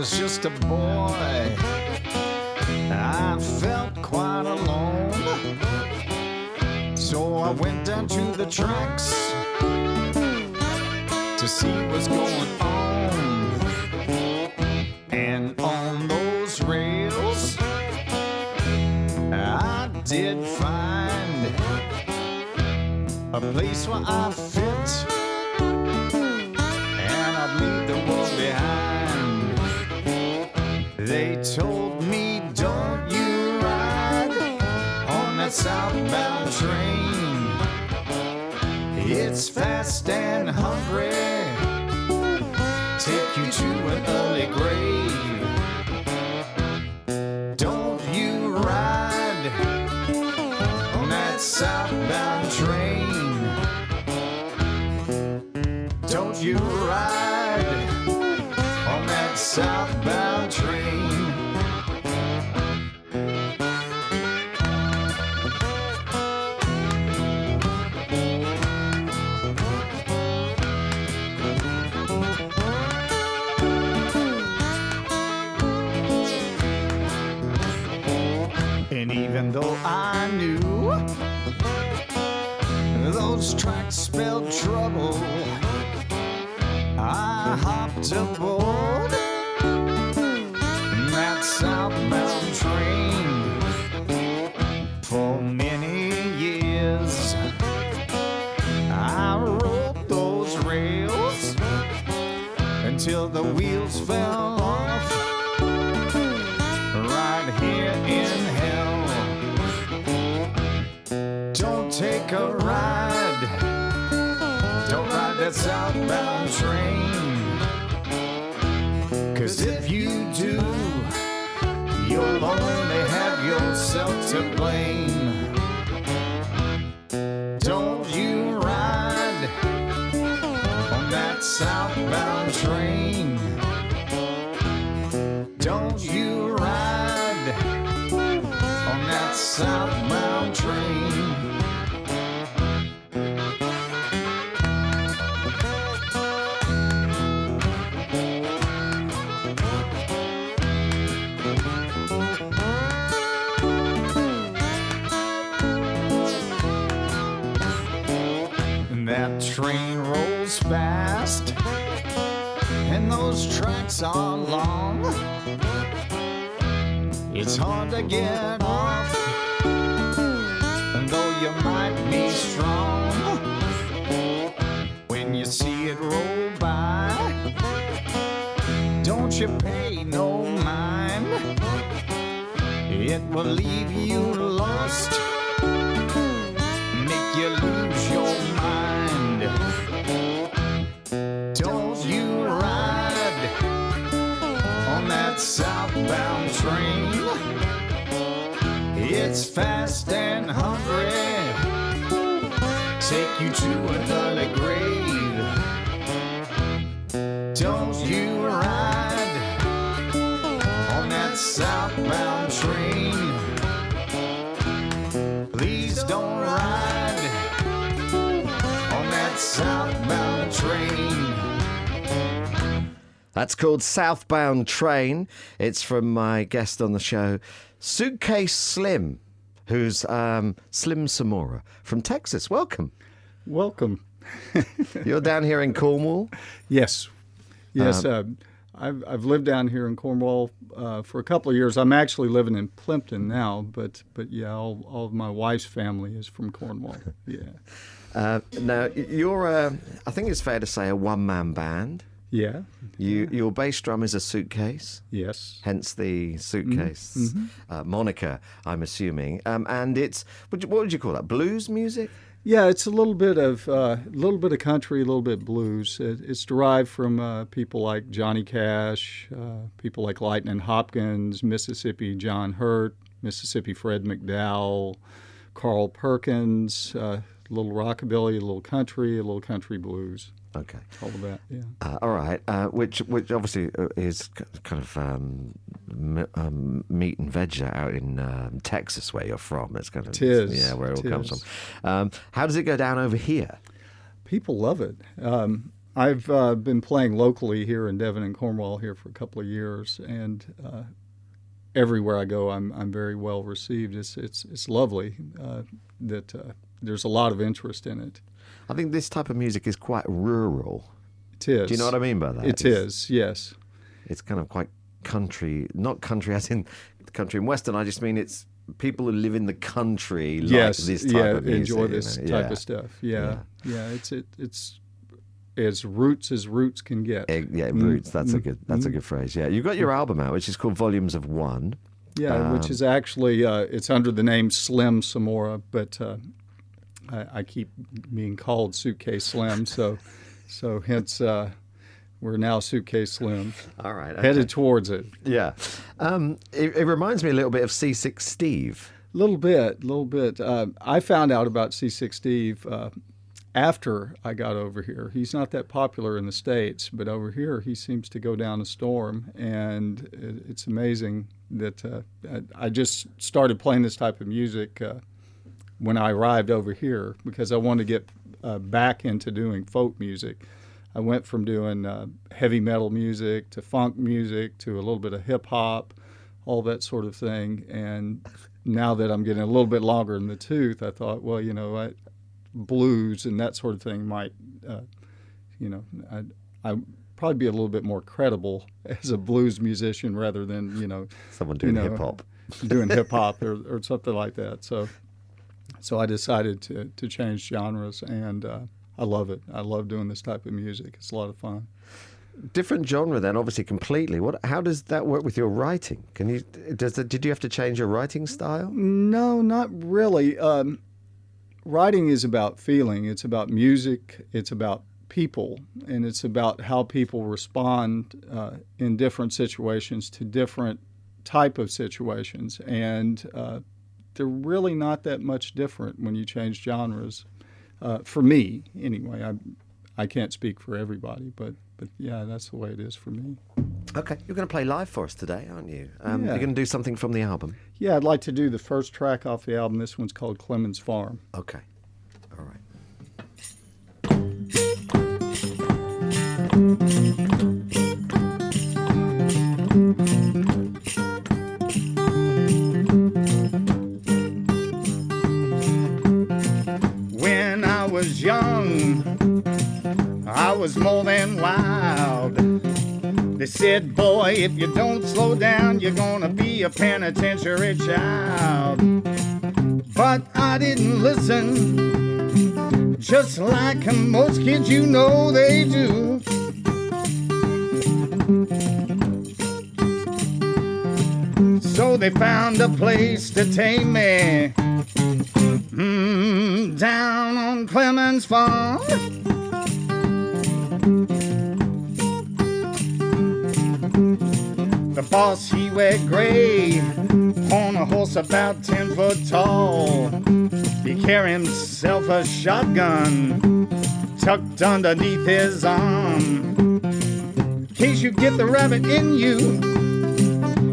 was just a boy, I felt quite alone. So I went down to the tracks to see what's going on. And on those rails, I did find a place where I fit, and I'd leave the world behind. They told me, don't you ride on that southbound train. It's fast and hungry, take you to an early grave. Don't you ride on that southbound train. Don't you ride on that southbound train. And even though I knew those tracks spelled trouble, I hopped aboard that southbound train. For many years I rode those rails until the wheels fell off right here in hell. Don't take a ride, don't ride that southbound train. 'Cause if you do, you'll only have yourself to blame. Don't you ride on that southbound train. Don't you ride on that southbound train. That train rolls fast, and those tracks are long. It's hard to get off, and though you might be strong, when you see it roll by, don't you pay no mind. It will leave you lost, make you lose your mind. Don't you ride on that southbound train. It's fast and hungry, take you to an early grave. Don't you ride on that southbound train. Please don't ride on that southbound train. That's called Southbound Train. It's from my guest on the show, Suitcase Slim, who's Slim Semora from Texas. Welcome. Welcome. You're down here in Cornwall? Yes. I've lived down here in Cornwall for a couple of years. I'm actually living in Plimpton now, but yeah, all of my wife's family is from Cornwall. Yeah. Now, you're, I think it's fair to say, a one-man band. Yeah. Your bass drum is a suitcase. Yes. Hence the suitcase moniker, I'm assuming. And it's, what would you call that? Blues music? Yeah, it's a little bit of country, a little bit blues. It's derived from people like Johnny Cash, people like Lightnin' Hopkins, Mississippi John Hurt, Mississippi Fred McDowell, Carl Perkins, a little rockabilly, a little country blues. Okay. All of that, yeah. All right, which obviously is kind of meat and veg out in Texas, where you're from. It's kind of Tis. Where it all comes from. How does it go down over here? People love it. I've been playing locally here in Devon and Cornwall here for a couple of years, and everywhere I go, I'm very well received. It's lovely that there's a lot of interest in it. I think this type of music is quite rural. It is. Do you know what I mean by that? It is, yes. It's kind of quite country, not country as in country and western. I just mean it's people who live in the country like Yes, this type of music. enjoy this type of stuff. Yeah. It's as roots can get. Roots. That's a good phrase. Yeah, you've got your album out, which is called Volumes of One. Yeah, which is actually it's under the name Slim Semora, but I keep being called Suitcase Slim, so hence we're now Suitcase Slim. All right, okay. Headed towards it. Yeah, it reminds me a little bit of C6 Steve. A little bit. I found out about C6 Steve after I got over here. He's not that popular in the States, but over here he seems to go down a storm, and it's amazing that I just started playing this type of music when I arrived over here because I wanted to get back into doing folk music. I went from doing heavy metal music to funk music to a little bit of hip hop, all that sort of thing. And now that I'm getting a little bit longer in the tooth, I thought, well, blues and that sort of thing might, I'd probably be a little bit more credible as a blues musician rather than, someone doing hip hop, doing hip hop or something like that. So I decided to change genres, and I love it. I love doing this type of music. It's a lot of fun. Different genre then, obviously, completely. How does that work with your writing? Did you have to change your writing style? No, not really. Writing is about feeling. It's about music. It's about people, and it's about how people respond in different situations to different type of situations. And they're really not that much different when you change genres. For me, anyway. I can't speak for everybody, but yeah, that's the way it is for me. Okay, you're going to play live for us today, aren't you? Yeah. You're going to do something from the album. Yeah, I'd like to do the first track off the album. This one's called Clemens Farm. Okay, all right. When I was young, I was more than wild. They said, boy, if you don't slow down, you're gonna be a penitentiary child. But I didn't listen, just like most kids they do. So they found a place to tame me, down on Clemens Farm. The boss, he wear gray, on a horse about 10 foot tall. He carry himself a shotgun tucked underneath his arm. In case you get the rabbit in you,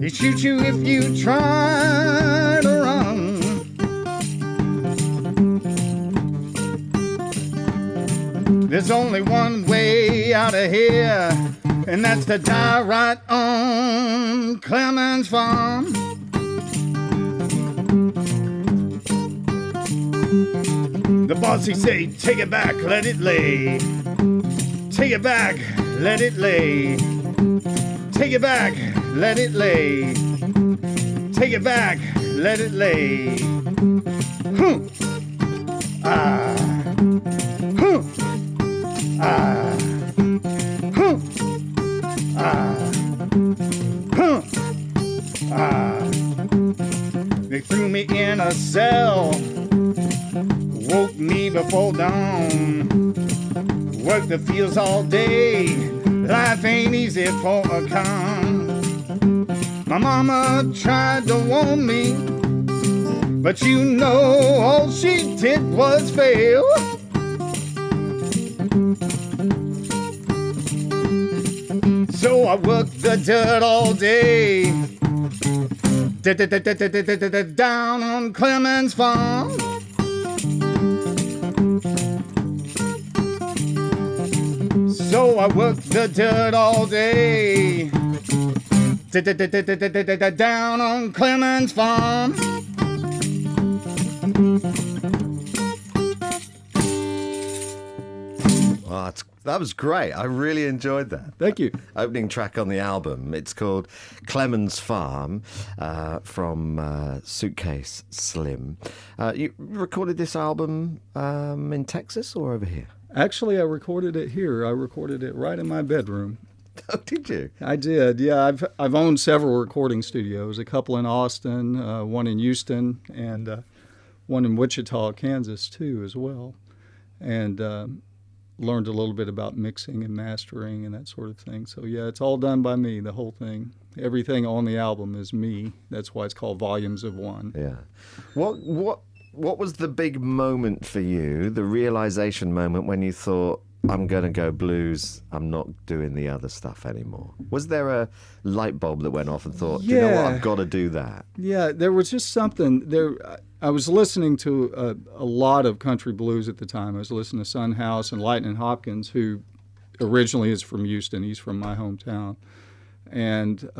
he shoots you if you try to run. There's only one way out of here, and that's to die right on Clemens Farm. The boss, he say, take it back, let it lay. Take it back, let it lay. Take it back, let it lay. Take it back, let it lay. Ah. Ah. Ah. They threw me in a cell, woke me before dawn, worked the fields all day, life ain't easy for a con. My mama tried to warn me, but all she did was fail. So I worked the dirt all day, down on Clemens Farm. So So I worked the dirt all day down on Clemens Farm. Oh, that was great. I really enjoyed that. Thank you. Opening track on the album. It's called Clemens Farm from Suitcase Slim. You recorded this album in Texas or over here? Actually, I recorded it here. I recorded it right in my bedroom. Oh, did you? I did. Yeah, I've owned several recording studios. A couple in Austin, one in Houston, and one in Wichita, Kansas, too, as well. And learned a little bit about mixing and mastering and that sort of thing. So yeah, it's all done by me, the whole thing. Everything on the album is me. That's why it's called Volumes of One. Yeah. What was the big moment for you, the realization moment when you thought, I'm going to go blues, I'm not doing the other stuff anymore? Was there a light bulb that went off and thought, do you know what, I've got to do that? Yeah, there was just something there. I was listening to a lot of country blues at the time. I was listening to Son House and Lightnin' Hopkins, who originally is from Houston. He's from my hometown. And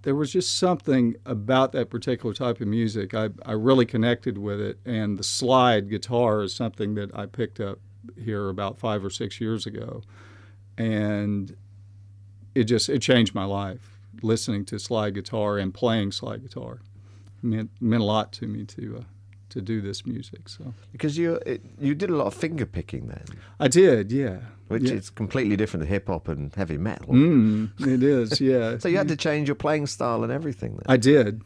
there was just something about that particular type of music. I really connected with it. And the slide guitar is something that I picked up here about 5 or 6 years ago. And it changed my life, listening to slide guitar and playing slide guitar. Meant a lot to me to do this music. So because you did a lot of finger picking then. I did, yeah. Which is completely different to hip hop and heavy metal. It is, yeah. So you had to change your playing style and everything then. I did,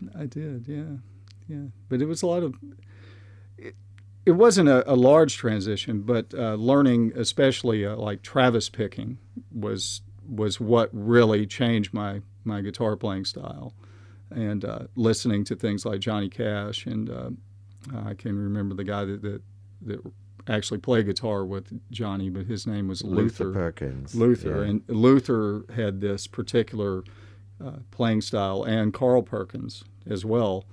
yeah. But it was a lot of. It wasn't a large transition, but learning, especially like Travis picking, was what really changed my guitar playing style. And listening to things like Johnny Cash, and I can remember the guy that actually played guitar with Johnny, but his name was Luther Perkins. Luther, yeah. And Luther had this particular playing style, and Carl Perkins as well.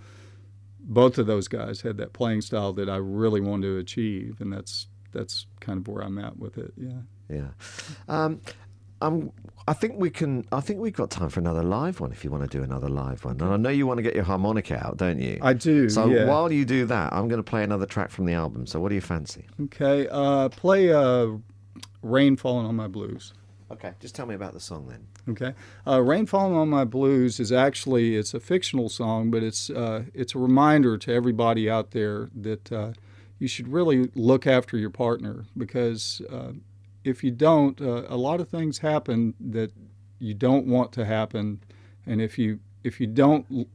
Both of those guys had that playing style that I really wanted to achieve, and that's kind of where I'm at with it. Yeah. Yeah. I think we've got time for another live one if you want to do another live one. And I know you want to get your harmonica out, don't you? I do. So yeah. while you do that, I'm going to play another track from the album. So what do you fancy? Okay. Play Rain Falling on My Blues. Okay. Just tell me about the song then. Okay. Rain Falling on My Blues is actually, it's a fictional song, but it's a reminder to everybody out there that you should really look after your partner, because if you don't, a lot of things happen that you don't want to happen, and if you don't,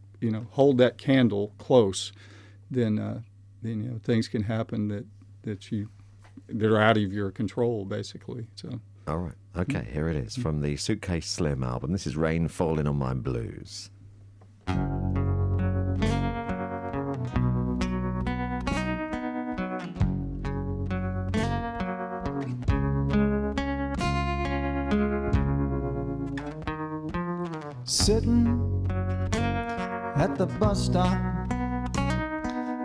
hold that candle close, then things can happen that are out of your control, basically. So. All right. Okay. Here it is from the Suitcase Slim album. This is Rain Falling on My Blues. Sitting at the bus stop,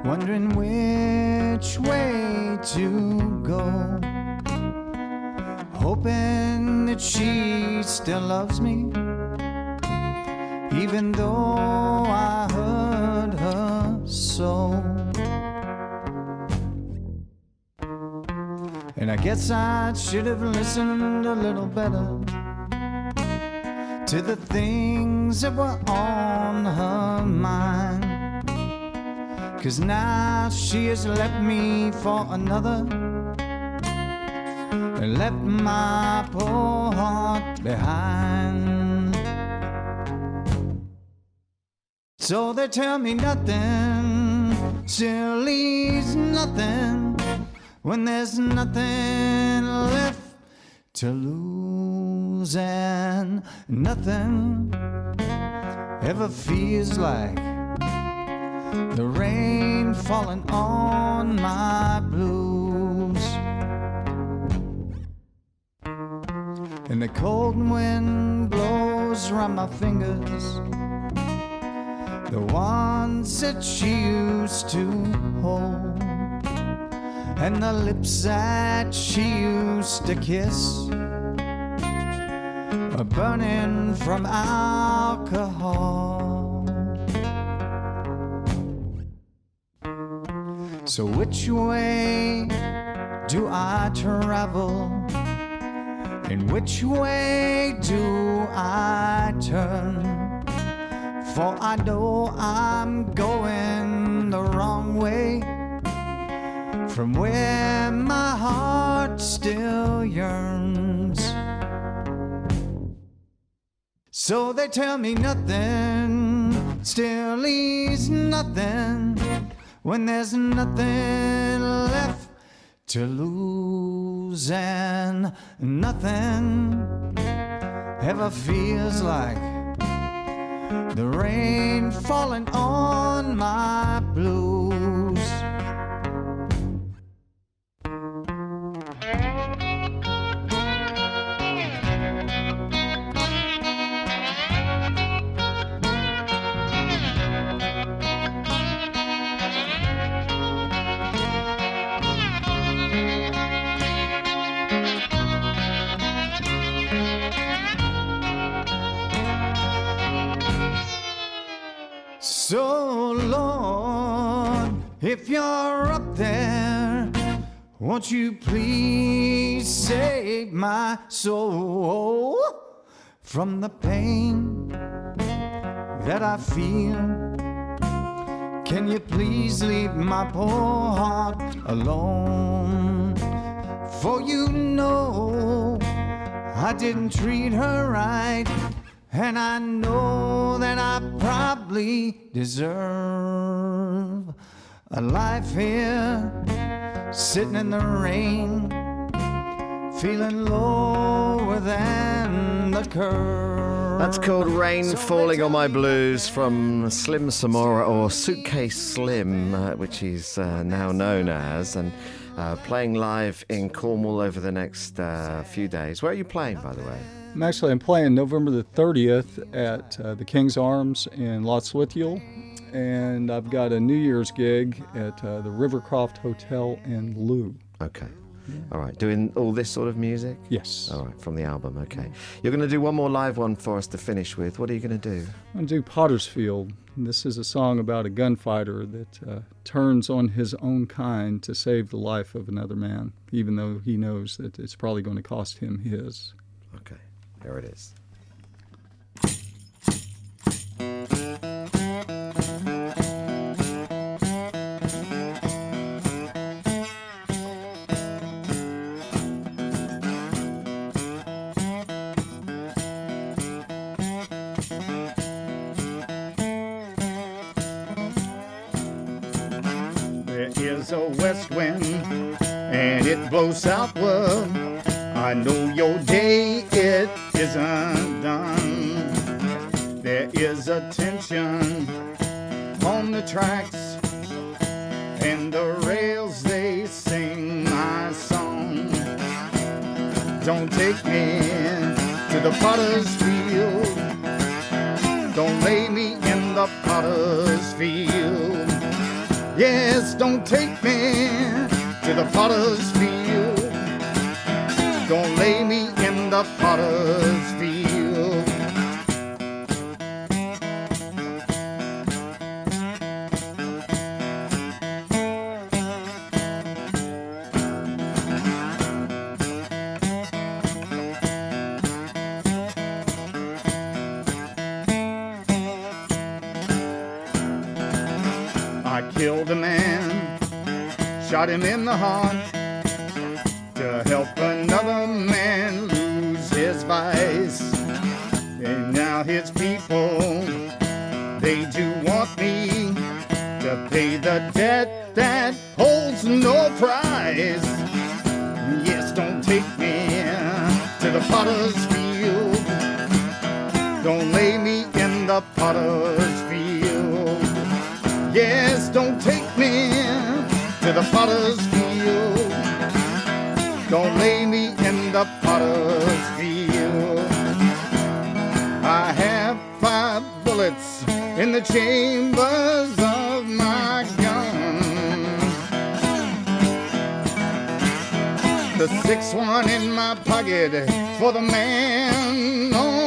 wondering which way to go, hoping that she still loves me, even though I hurt her so. And I guess I should have listened a little better to the things that were on her mind, 'cause now she has left me for another and left my poor heart behind. So they tell me nothing silly's nothing when there's nothing left to lose, and nothing ever feels like the rain falling on my blues. And the cold wind blows around my fingers, the ones that she used to hold, and the lips that she used to kiss burning from alcohol. So which way do I travel? And which way do I turn? For I know I'm going the wrong way, from where my heart still yearns. So they tell me nothing still is nothing, when there's nothing left to lose, and nothing ever feels like the rain falling on my blues. So, Lord, if you're up there, won't you please save my soul from the pain that I feel? Can you please leave my poor heart alone? For you know I didn't treat her right, and I know that I probably deserve a life here, sitting in the rain, feeling lower than the curve. That's called Rain Falling on My Blues from Slim Semora, or Suitcase Slim, which he's now known as, and playing live in Cornwall over the next few days. Where are you playing, by the way? I'm playing November the 30th at the King's Arms in Lotzlithiel, and I've got a New Year's gig at the Rivercroft Hotel in Loo. Okay. All right. Doing all this sort of music? Yes. All right. From the album. Okay. You're going to do one more live one for us to finish with. What are you going to do? I'm going to do Pottersfield. And this is a song about a gunfighter that turns on his own kind to save the life of another man, even though he knows that it's probably going to cost him his. Okay. Here it is. There is a west wind and it blows southward. I know your day it isn't done. There is a tension on the tracks, and the rails they sing my song. Don't take me to the potter's field. Don't lay me in the potter's field. Yes, don't take me to the potter's field. Don't lay me in the potter's field. I killed a man, shot him in the heart, to help another man lose his vice. And now his people, they do want me to pay the debt that holds no price. Yes, don't take me to the potter's field. Don't lay me in the potter's field. Yes, don't take me to the potter's field. Don't lay me in the potter's field. I have 5 bullets in the chambers of my gun. The 6th one in my pocket for the man on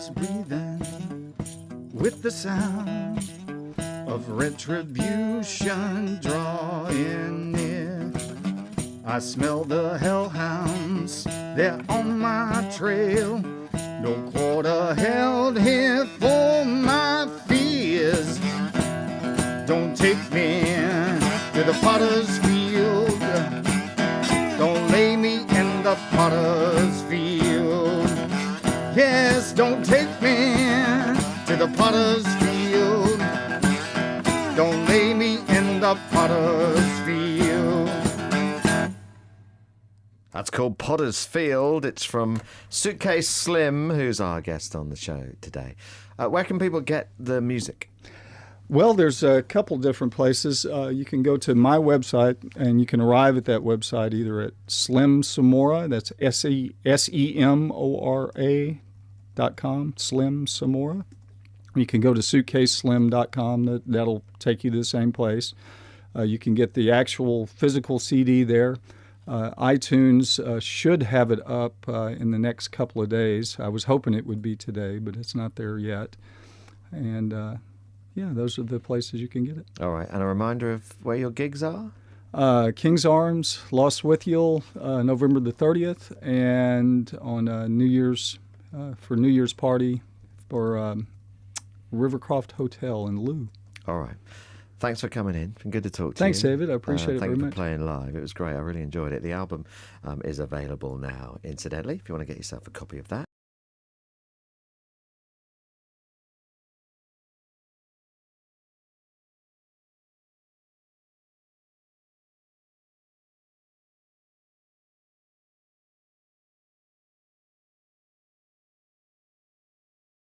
lungs breathing with the sound of retribution drawing near. I smell the hellhounds, they're on my trail. No quarter held here for my fears. Don't take me to the potter's field. Don't lay me in the potter's field. Yes, don't take me to the potter's field. Don't lay me in the potter's field. That's called Potter's Field. It's from Suitcase Slim, who's our guest on the show today. Where can people get the music? Well, there's a couple different places. You can go to my website, and you can arrive at that website either at Slim Semora, that's SEMORA.com, Slim Semora. You can go to suitcaseslim.com. That'll take you to the same place. You can get the actual physical CD there. iTunes should have it up in the next couple of days. I was hoping it would be today, but it's not there yet. And yeah, those are the places you can get it. All right, and a reminder of where your gigs are? King's Arms, Lostwithiel, November the 30th, and on New Year's, for New Year's party for Rivercroft Hotel in Lou. All right. Thanks for coming in. It's been good to talk to Thanks, you. David. I appreciate it very Thank you much. for playing live. It was great. I really enjoyed it. The album is available now, incidentally, if you want to get yourself a copy of that.